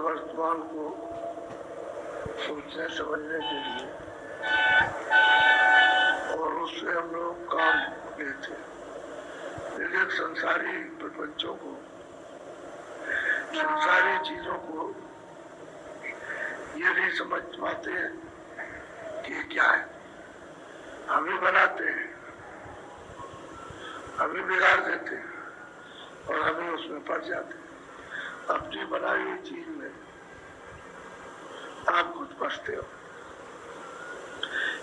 वर्तमान को सोचने समझने के लिए और उससे हम लोग काम लेते हैं। लेकिन संसारी प्रपंचों को, संसारी चीजों को ये नहीं समझ पाते हैं कि क्या है। हम ही बनाते हैं, हम ही बिगाड़ देते हैं और हमें उसमें पड़ जाते हैं। अपनी बनाई हुई चीज में आप खुद फंसते हो।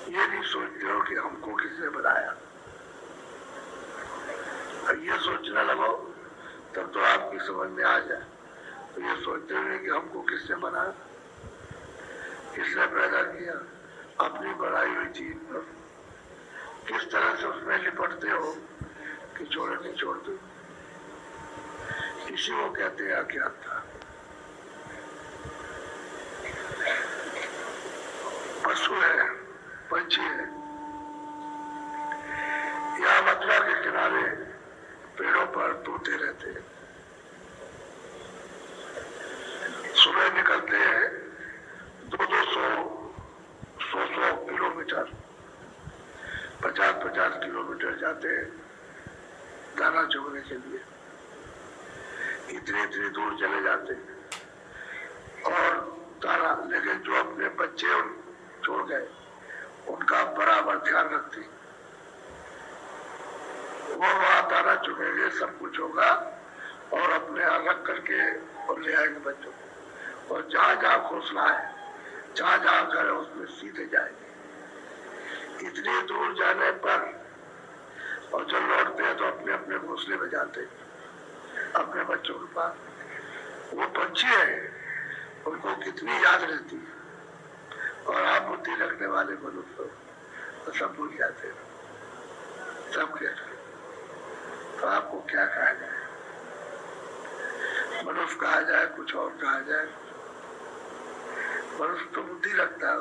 ये नहीं सोचते हो कि हमको किसने बनाया। ये सोचने लगो तब तो आपकी समझ में आ जाए। तो ये सोचते हुए कि हमको किसने बनाया, किसने पैदा किया, अपनी बनाई हुई चीज पर किस तरह से उसमें लिपटते हो कि छोड़े नहीं छोड़ते। इसी को कहते हैं अज्ञानता। पशु है, पंछी है, यहाँ मथुरा के किनारे पेड़ों पर तोते रहते हैं। सुबह निकलते हैं 200-100 किलोमीटर, 50-50 किलोमीटर जाते हैं दाना चुगने के लिए। इतनी दूर चले जाते हैं और दाना, लेकिन जो अपने बच्चे छोड़ गए उनका बराबर ध्यान रखते। वो वहां दाना चुगेंगे, सब कुछ होगा और अपने अलग करके और ले आएंगे बच्चों को। और जहां जहां घोंसला है, जहां जहां घर है, उसमें सीधे जाएंगे। इतनी दूर जाने पर और जब लौटते हैं तो अपने अपने घोंसले में जाते हैं, अपने बच्चों के पास। वो पंछी है, उनको कितनी याद रहती है। और आप बुद्धि रखने वाले मनुष्य तो सब भूल जाते हैं, सब कहते हैं। तो आपको क्या कहा जाए, मनुष्य कहा जाए, कुछ और कहा जाए। मनुष्य तो बुद्धि रखता है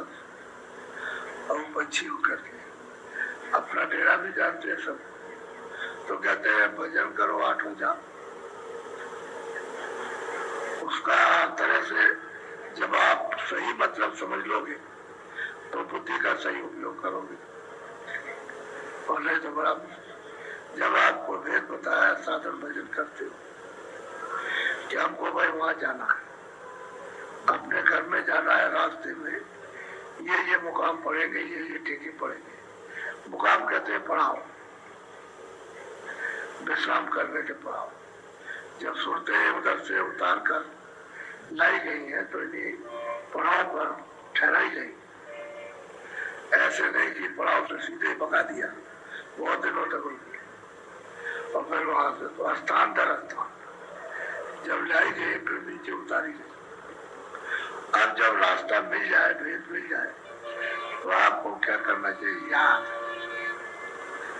और पंछी होकर के अपना डेरा भी जानते हैं सब। तो कहते हैं भजन करो 8 जाओ। उसका तरह से जब आप सही मतलब समझ लोगे तो बुद्धि का सही उपयोग करोगे, और नहीं तो बड़ा। जब आपको भेद बताया, साधन भजन करते हो कि हमको भाई वहां जाना है, अपने घर में जाना है, रास्ते में ये मुकाम पड़ेंगे, ये टीके पड़ेंगे। मुकाम कहते हैं पढ़ाओ, विश्राम करने के पढ़ाओ। जब सुनते उधर से उतार कर लाई गई है तो इन्हीं पड़ाव पर ठहराई गई। ऐसे नहीं कि पड़ाव से सीधे भगा दिया, बहुत दिनों तक रुकी और फिर वहां से तो स्थान दर स्थान जब लाई गई फिर नीचे उतारी गई। अब जब रास्ता मिल जाए, भेद मिल जाए, तो आपको क्या करना चाहिए? याद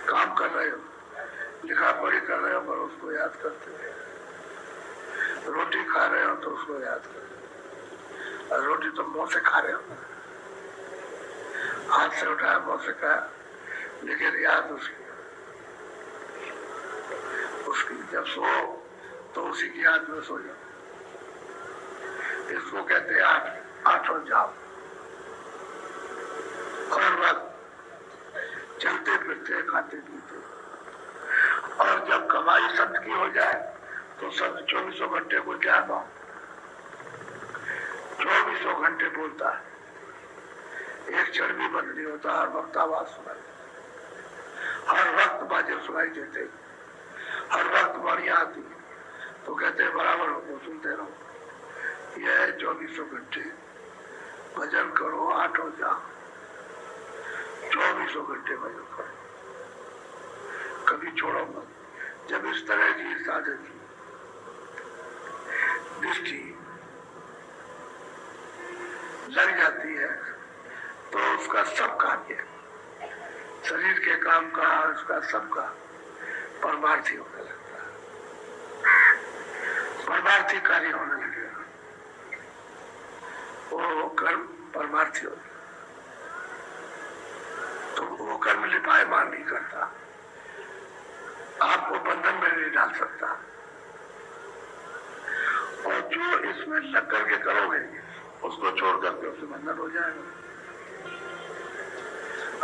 काम कर रहे हो, लिखा पढ़ी कर रहे हो, पर उसको याद करते हुए। रोटी खा रहे हो तो उसको याद करो। और रोटी तो मुंह से खा रहे हो, हाथ से उठाया, मुंह से खाया, लेकिन याद उसकी जब सो तो उसी की याद में सो जाओ। इसको कहते हैं आठों जाओ। हर वक्त चलते फिरते, खाते पीते। और जब कमाई सत्य की हो जाए तो सब 24 घंटे को क्या पाओ, 24 घंटे बोलता है, एक क्षण भी बंद नहीं होता। हर वक्त आवाज सुनाई, हर वक्त बाजे सुनाई देते, हर वक्त वाणियां आती। तो कहते हैं बराबर हो, सुनते रहो। यह 2400 घंटे भजन करो, 8 जाम, 2400 घंटे भजन करो, कभी छोड़ो मत। जब इस तरह की साधन दृष्टि लग जाती है तो उसका सब कार्य, शरीर के काम का, उसका सबका परमार्थी होने लगता है, परमार्थी कार्य होने लगेगा, वो कर्म परमार्थी हो, तो वो कर्म लिपायमान नहीं करता, आपको बंधन में नहीं डाल सकता। और जो इसमें लग करके करोगे उसको छोड़ करके उससे बंधन हो जाएगा।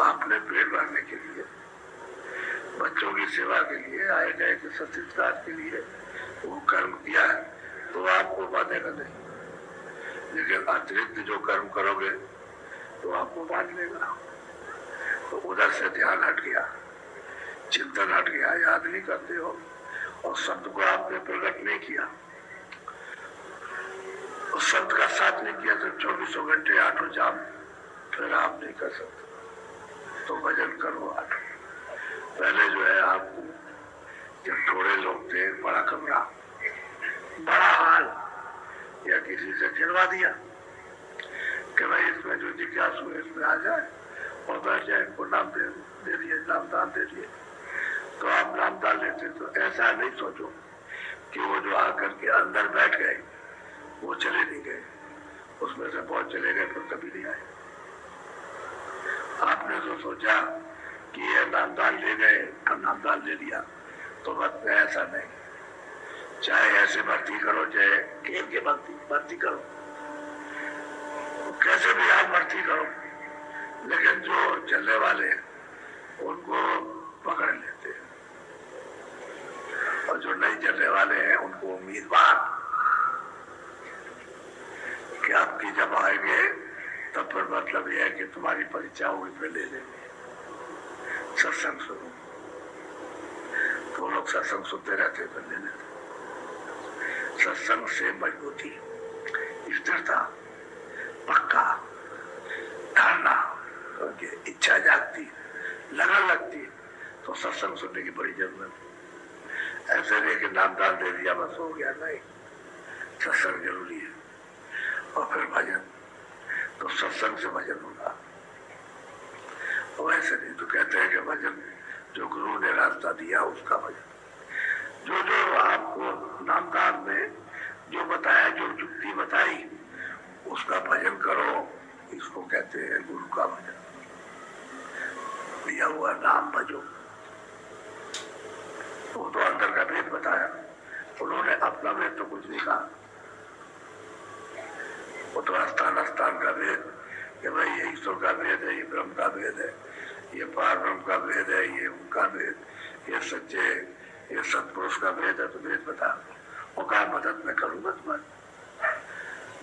आपने पेट भरने के लिए, बच्चों की सेवा के लिए, आए गए के सत्कार के लिए वो कर्म किया है तो आपको बांधेगा नहीं, लेकिन अतिरिक्त जो कर्म करोगे तो आपको बांध लेगा। तो उधर से ध्यान हट गया, चिंतन हट गया, याद नहीं करते हो और शब्द को आपने प्रकट नहीं किया, उस शब्द का साथ नहीं किया तो 2400 घंटे 8 जाम फिर आप नहीं कर सकते। तो भजन करो 8। पहले जो है आपको, जब थोड़े लोग थे, बड़ा कमरा, बड़ा हाल, या किसी से खिलवा दिया कि भाई इसमें जो जिज्ञासु है इसमें आ जाए और बैठ जाए, इनको नाम दे दिए, नामदान दे दिए, तो आप नामदान लेते। तो ऐसा नहीं सोचो कि वो जो आकर के अंदर बैठ गए वो चले नहीं गए, उसमें से बहुत चले गए फिर कभी नहीं आए। आपने तो सोचा कि ये नामदान ले गए और नामदान ले लिया, तो मत में ऐसा नहीं, चाहे ऐसे भर्ती करो, चाहे खेल के भर्ती करो, कैसे भी आप भर्ती करो, लेकिन जो चलने वाले हैं उनको पकड़ लेते हैं, और जो नहीं चलने वाले हैं उनको उम्मीदवार कि आपकी जब आएंगे तब पर मतलब यह है कि तुम्हारी परीक्षा होगी फिर ले लेंगे। सत्संग सुनो, तो लोग सत्संग सुनते रहते फिर ले लेते। सत्संग से मजबूती, स्थिरता, पक्का धारणा, इच्छा जागती, लगन लगती, तो सत्संग सुनने की बड़ी जरूरत। ऐसे नहीं कि नामदान दे दिया बस हो गया, नहीं, सत्संग जरूरी है। और फिर भजन, तो सत्संग से भजन होगा, और ऐसे नहीं तो कहते हैं कि भजन जो गुरु ने रास्ता दिया उसका भजन। जो जो आपको नामदान में जो बताया, जो युक्ति बताई, उसका भजन करो, इसको कहते हैं गुरु का भजन। दिया हुआ नाम भजो, वो तो अंदर का भेद बताया, उन्होंने अपना भेद तो कुछ नहीं कहा, वो तो स्थान स्थान का भेद, कि भाई ये ईश्वर का भेद है, ये ब्रह्म का भेद है, ये पार ब्रह्म का भेद है, ये उनका भेद, ये सच्चे, ये सत्पुरुष का भेद है, तो भेद बता। वो कहा मदद मैं करूंगा तुम्हारी,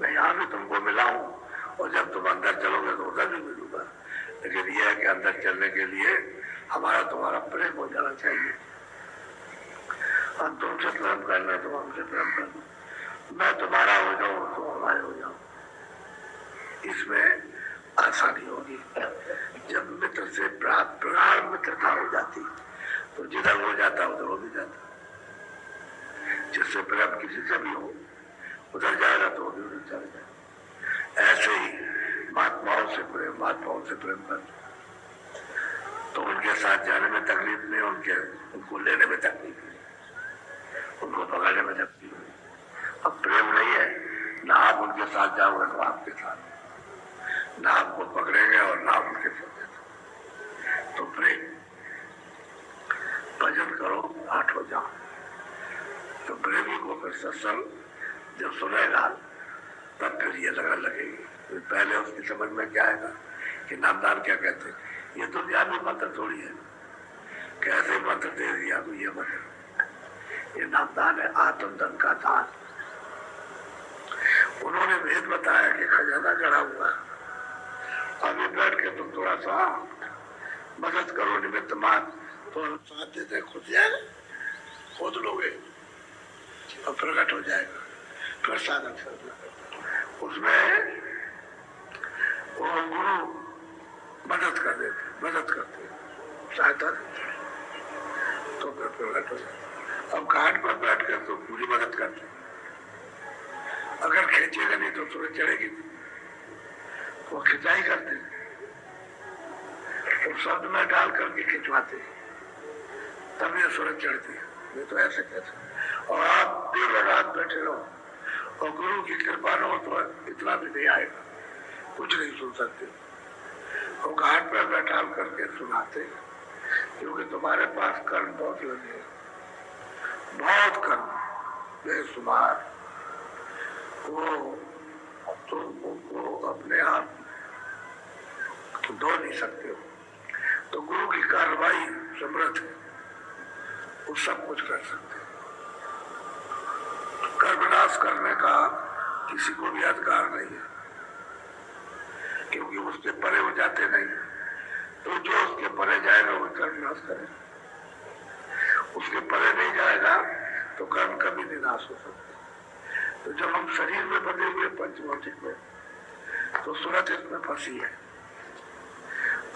मैं यहाँ भी तुमको मिला हूँ, और जब तुम अंदर चलोगे तो उधर भी मिलूंगा, लेकिन यह है कि अंदर चलने के लिए हमारा तुम्हारा प्रेम हो जाना चाहिए। हम तुमसे प्रेम करना, तुम हमसे प्रेम करना, मैं तुम्हारा हो जाऊं, तुम हमारे हो जाओ, इसमें आसानी होगी। जब मित्र से प्राण मित्रता हो जाती तो जिधर हो जाता उधर हो भी जाता, जिससे प्रेम किसी से भी हो उधर जाएगा तो भी उधर चले जाए। ऐसे ही महात्माओं से प्रेम कर, तो उनके साथ जाने में तकलीफ नहीं, उनको लेने में तकलीफ नहीं, उनको पकड़ने में तकलीफ नहीं। अब प्रेम नहीं है, ना आप उनके साथ जाओगे तो आपके साथ, ना आपको पकड़ेंगे और ना उनके साथ। तो प्रेम, भजन करो, 8 हो जाओ। तो प्रेमी को फिर सत्संग जब सुनेगा तब फिर ये लगन लगेगी। तो पहले उसकी समझ में क्या आएगा कि नामदान क्या कहते हैं, ये तो ज्ञानी मंत्र थोड़ी है, कैसे मंत्र दे दिया तो ये मंत्र, ये नामदान है, आत्मधन का दान। उन्होंने भेद बताया कि खजाना गड़ा हुआ, अभी बैठ के तुम थोड़ा सा मदद करो, निमित्त मान, तो साथ देते खुद जाएगा, खोद लोगे और प्रकट हो जाएगा, फिर साधन करना। उसमें वो गुरु मदद कर देते, मदद करते, सहायता देते, तो फिर प्रकट हो जाता। अब घाट पर बैठ कर तो पूरी मदद करते, अगर खींचेगा नहीं तो सूरज चढ़ेगी, वो खिंचाई करते, तो शब्द में डाल करके खिंचवाते, तब ये सूरज चढ़ती है, नहीं तो ऐसे कैसे। और आप दिन रात बैठे रहो और गुरु की कृपा न हो तो इतना भी नहीं आएगा, कुछ नहीं सुन सकते। वो घाट पर बैठा करके सुनाते, क्योंकि तुम्हारे पास कर्म बहुत लगे, बहुत कर्म बेशुमार, वो तुम उनको अपने आप धो नहीं सकते हो। तो गुरु की कार्रवाई समर्थ है, वो सब कुछ कर सकते हैं। कर्मनाश करने का किसी को भी अधिकार नहीं है, क्योंकि उसके परे हो जाते नहीं। तो जो उसके परे जाएगा वो कर्मनाश करे, उसके परे नहीं जाएगा तो कर्म कभी नहीं नाश हो सकते। तो जब हम शरीर में बंधे हुए पंचभौतिक में, तो सूरत इसमें फंसी है,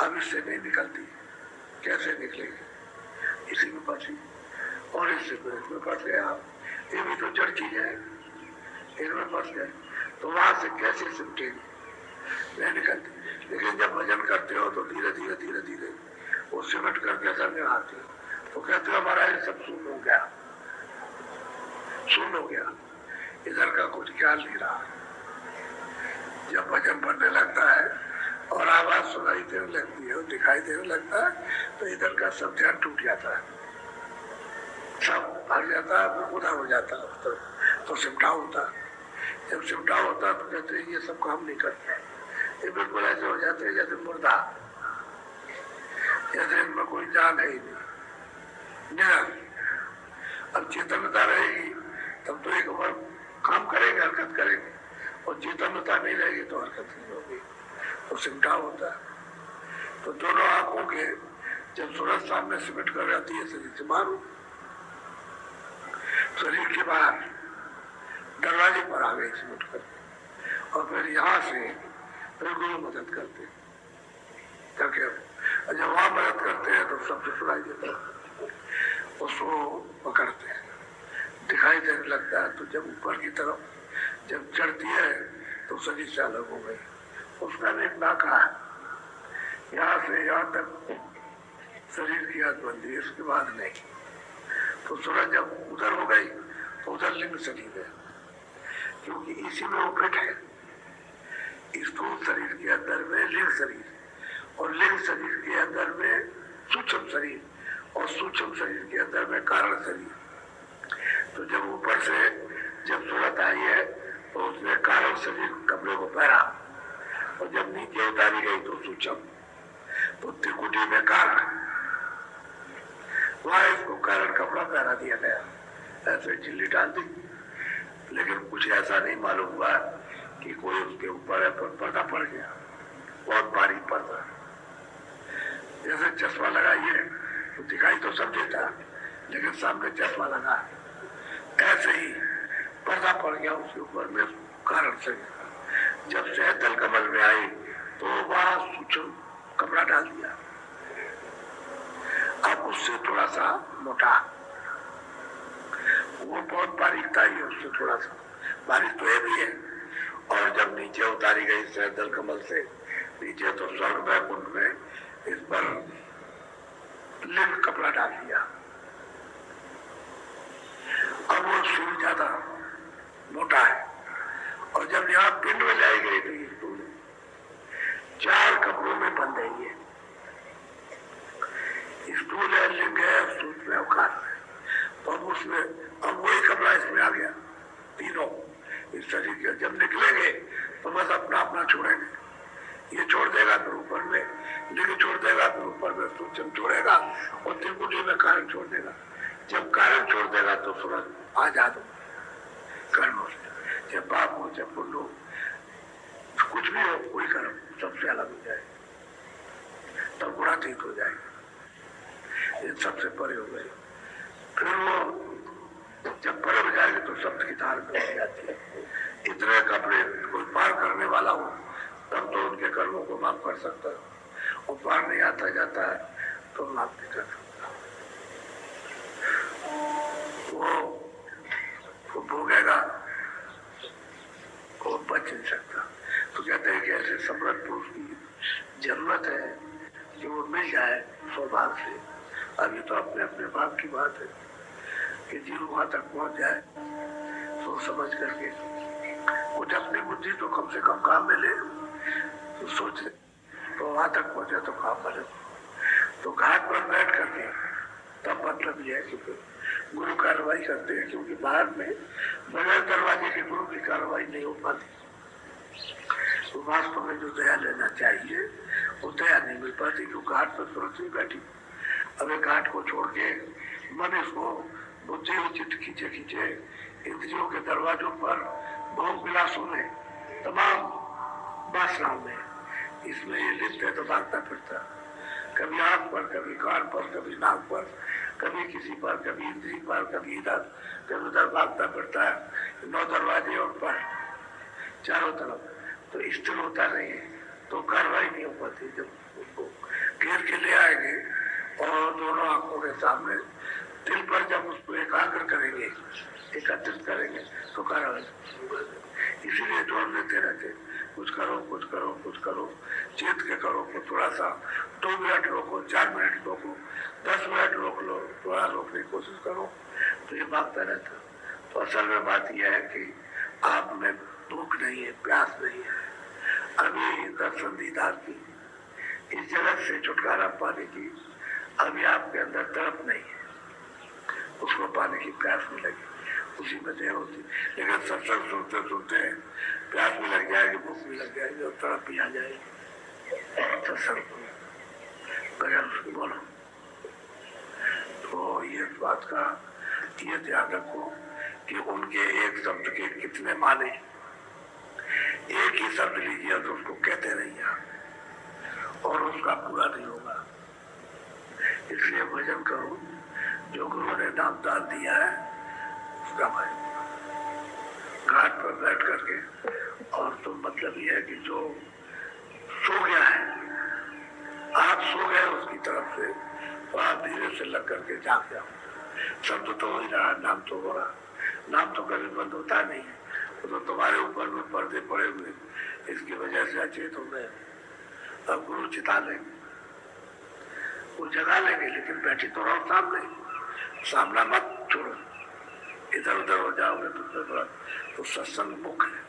अब इससे नहीं निकलती, कैसे निकलेगी, इसी में फंसी। और इससे फिर इसमें फंस गया, ये भी तो जड़ चीज है, इनमें फंस गए, तो वहां से कैसे सिमटेगी, नहीं निकलती। लेकिन जब भजन करते हो तो धीरे धीरे धीरे धीरे वो सिमट करके करने आते हो, तो कहते हो हमारा ये सब शून्य हो गया, शून्य हो गया, इधर का कुछ ख्याल नहीं रहा। जब भजन पढ़ने लगता है और आवाज सुनाई देने लगती है, दिखाई देने लगता है, तो इधर का सब ध्यान टूट जाता है, सब भाग जाता है, उधर हो जाता है, तो सिमटाव होता है। जब सिमटाव होता है तो कहते हैं ये सब काम नहीं करते, ये बिल्कुल ऐसे हो जाते हैं जैसे मुर्दा, जैसे इनमें कोई जान है ही नहीं। अब चेतनता रहेगी तब तो एक बार काम करेंगे, हरकत करेंगे, और चेतनता नहीं रहेगी तो हरकत नहीं होगी, तो सिमटाव होता है। तो दोनों आंखों के जब सूरज सामने सिमट कर आती है, शरीर से मारो, शरीर के बाहर दरवाजे पर आ गए सिमट कर, और फिर यहाँ से फिर गुरु मदद करते, ताकि जब वहां मदद करते हैं तो सबसे सुनाई देता है, उसको पकड़ते हैं, दिखाई देने लगता है। तो जब ऊपर की तरफ जब चढ़ती है तो शरीर से अलग हो गई, उसका एक नाका है, यहाँ से यहाँ तक शरीर की हाथ बंदी है, इसके बाद नहीं। तो सूरज जब उधर हो गई तो उधर लिंग शरीर है, क्योंकि इसी में वो फिट है। स्थूल शरीर के अंदर में लिंग शरीर, और लिंग शरीर के अंदर में सूक्ष्म शरीर, और सूक्ष्म शरीर के अंदर में कारण शरीर। तो जब ऊपर से जब सूरत आई है तो उसने कारण शरीर कपड़े को पहना, और जब नीचे उतारी गई तो सूक्ष्म, तो त्रिकुटी में कारण, वहां इसको कारण कपड़ा पहना दिया गया, ऐसे चिल्ली डाल दी। लेकिन कुछ ऐसा नहीं मालूम हुआ कि कोई उसके ऊपर पर्दा पड़ गया, बहुत बारीक पर्दा, जैसे चश्मा लगाइए तो दिखाई तो सब देता, लेकिन सामने चश्मा लगा, ऐसे ही पर्दा पड़ गया उसके ऊपर में कारण से। जब सहतल कमल में आई तो वहां सूक्ष्म कपड़ा डाल दिया, अब उससे थोड़ा सा मोटा, वो बहुत बारीक था, ये उससे थोड़ा सा बारीक तो ये भी है। और जब नीचे उतारी गई सहतल कमल से नीचे, तो स्वर्ग वैकुंठ में इस पर लिंग कपड़ा डाल दिया, अब वो सूर्य ज्यादा मोटा है। और जब यहाँ पिंड में लाई गई तो चार कपड़ों में बंध रही है, स्थूल है, लिंग है, सूक्ष्म है, अवकाश है। तो अब उसमें अब वही कपड़ा इसमें आ गया, तीनों इस शरीर के। जब निकलेंगे तो बस अपना अपना छोड़ेंगे, ये छोड़ देगा फिर ऊपर में लिंग छोड़ देगा, फिर ऊपर में सूक्ष्म छोड़ेगा, और त्रिकुटी में कारण छोड़ देगा। जब कारण छोड़ देगा तो सूरज आजाद हो कर्मों से, चाहे पाप हो चाहे पुण्य हो, कुछ भी हो, कोई कर्म सबसे अलग हो जाए, तब गुणातीत हो जाएगा, ये सबसे परे हो गए। फिर वो जब परे हो जाएगी तो शब्द की धार में हो जाती है। इतने कपड़े कोई पढ़ सकता, और पार नहीं आता जाता है तो माफ नहीं कर सकता। वो भोगेगा, वो बच नहीं सकता। तो कहते हैं कि ऐसे समर्थ पुरुष की जरूरत है कि वो मिल जाए सौभाग्य से। अभी तो अपने अपने भाग की बात है कि जीव वहां तक पहुंच जाए सोच समझ करके, कुछ अपनी बुद्धि तो कम से कम काम में ले, तो सोचे तो वहां तक पहुंचे तो काम मिले। तो घाट पर बैठ करके तब मतलब यह है कि गुरु कार्रवाई करते हैं, क्योंकि बाहर में बगैर दरवाजे के गुरु की कार्रवाई नहीं हो पाती। तो वास्तव में जो दया लेना चाहिए वो दया नहीं मिल पाती, क्योंकि घाट पर पृथ्वी बैठी। अब घाट को छोड़ के मन इसको बुद्धि उचित खींचे खींचे इंद्रियों के दरवाजों पर भोग विलासों में तमाम वासनाओं में, इसमें ये लिप्त है तो भागता फिरता, कभी आंख पर, कभी कान पर, कभी नाक पर, कभी किसी पर, कभी इंद्री पर, कभी इधर, कभी उधर भागता फिरता है। 9 दरवाजे और पर चारों तरफ, तो स्थिर होता नहीं है, तो कार्रवाई नहीं हो पाती। जब उसको घेर के ले आएंगे और दोनों आंखों के सामने दिल पर जब उसको एकाग्र करेंगे, एकत्रित करेंगे, तो कार्रवाई। इसीलिए जोर देते रहते, कुछ करो कुछ करो कुछ करो, चेत के करो को थोड़ा सा 2 मिनट रोको, 4 मिनट रोको, 10 मिनट रोक लो, थोड़ा रोकने की कोशिश करो, तो ये भागता रहता। तो असल में बात यह है कि आप में भूख नहीं है, प्यास नहीं है, अभी दर्शन दीदार की, इस जगत से छुटकारा पाने की अभी आपके अंदर तड़प नहीं है, उसको पाने की प्यास नहीं लगी, उसी में देर होती। लेकिन सत्संग सुनते सुनते प्यास भी लग जाएगी, भूख भी लग जाएगी और तड़प भी आ जाएगी। सत्संग बगैर उसको बोलो। तो ये बात का ये ध्यान रखो कि उनके एक शब्द के कितने माने। एक ही शब्द लीजिए तो उसको कहते रहिए और उसका पूरा नहीं होगा। इसलिए भजन करो, जो गुरु ने नाम दान दिया है उसका भजन घाट पर बैठ करके। और तो मतलब ये है कि जो सो गया है, आप सो गए उसकी तरफ से, तो आप धीरे से लग करके जाग जाओ। शब्द तो हो ही रहा, नाम तो हो रहा, नाम तो कभी बंद होता नहीं है। तो तुम्हारे ऊपर में पर्दे पड़े हुए, इसकी वजह से अचेत हो गए। अब गुरु चिता लेंगे, वो जगा लेंगे, लेकिन बैठी तो रहो सामने, सामना मत छोड़ो। इधर उधर हो जाओगे तो सत्संग मुख है,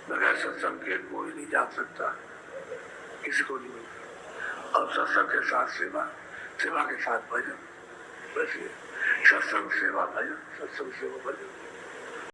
बगैर सत्संग के कोई नहीं जा सकता, किसी को नहीं मिलता। और सत्संग के साथ सेवा, सेवा के साथ भजन, वैसे सत्संग सेवा भजन, सत्संग सेवा भजन।